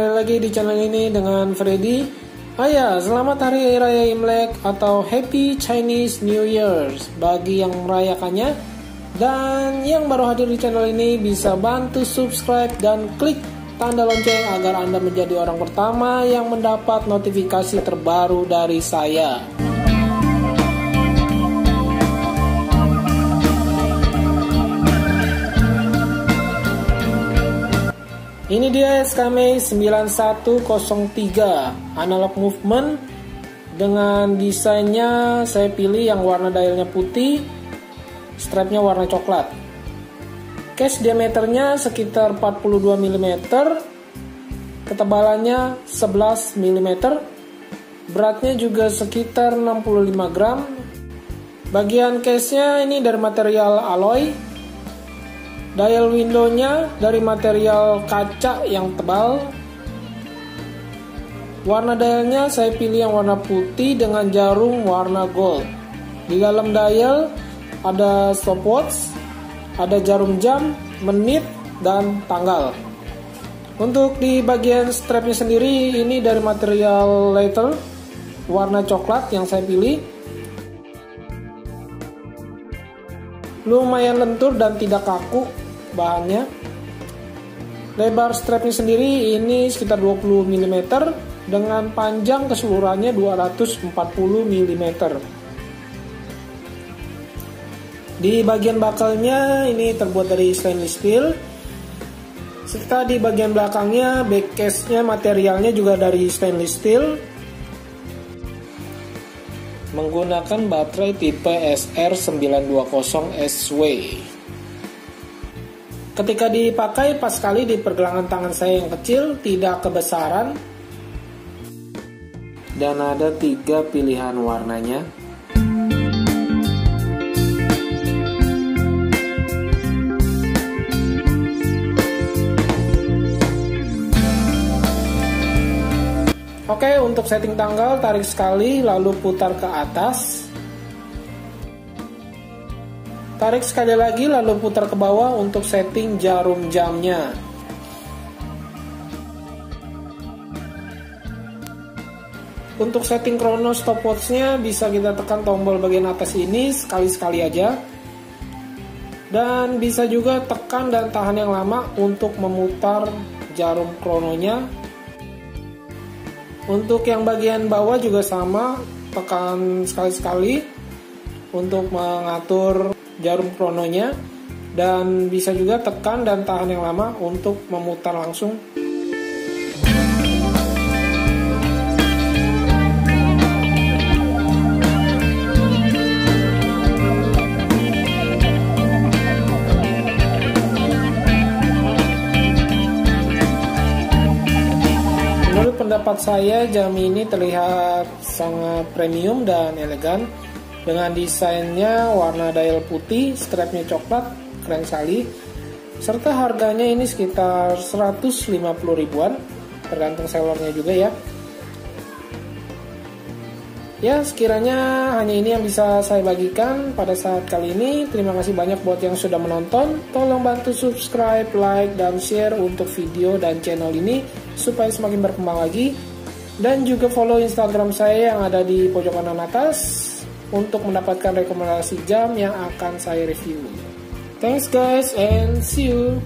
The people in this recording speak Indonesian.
kembali lagi di channel ini dengan Freddy. Selamat Hari Raya Imlek atau Happy Chinese New Year bagi yang merayakannya. Dan yang baru hadir di channel ini bisa bantu subscribe dan klik tanda lonceng agar Anda menjadi orang pertama yang mendapat notifikasi terbaru dari saya. Ini dia Skmei 9103 analog movement dengan desainnya. Saya pilih yang warna dialnya putih, strapnya warna coklat. Case diameternya sekitar 42 mm, ketebalannya 11 mm, beratnya juga sekitar 65 gram. Bagian case-nya ini dari material alloy. Dial windownya dari material kaca yang tebal. Warna dialnya saya pilih yang warna putih dengan jarum warna gold. Di dalam dial ada stopwatch, ada jarum jam, menit, dan tanggal. Untuk di bagian strapnya sendiri ini dari material leather warna coklat yang saya pilih. Lumayan lentur dan tidak kaku bahannya. Lebar strapnya sendiri ini sekitar 20 mm dengan panjang keseluruhannya 240 mm. Di bagian bakalnya ini terbuat dari stainless steel. Serta di bagian belakangnya back case-nya materialnya juga dari stainless steel. Menggunakan baterai tipe SR920SW. Ketika dipakai pas sekali di pergelangan tangan saya yang kecil, tidak kebesaran. Dan ada 3 pilihan warnanya. Oke, untuk setting tanggal, tarik sekali lalu putar ke atas. Tarik sekali lagi lalu putar ke bawah untuk setting jarum jamnya. Untuk setting chrono stopwatch-nya bisa kita tekan tombol bagian atas ini sekali-sekali aja. Dan bisa juga tekan dan tahan yang lama untuk memutar jarum krononya. Untuk yang bagian bawah juga sama, tekan sekali-sekali untuk mengatur jarum krononya, dan bisa juga tekan dan tahan yang lama untuk memutar langsung. Menurut pendapat saya, jam ini terlihat sangat premium dan elegan. Dengan desainnya warna dial putih, strapnya coklat, keren sekali. Serta harganya ini sekitar 150 ribuan, tergantung sellernya juga ya. Ya, sekiranya hanya ini yang bisa saya bagikan pada saat kali ini. Terima kasih banyak buat yang sudah menonton. Tolong bantu subscribe, like, dan share untuk video dan channel ini supaya semakin berkembang lagi. Dan juga follow Instagram saya yang ada di pojok kanan atas untuk mendapatkan rekomendasi jam yang akan saya review. Thanks guys and see you.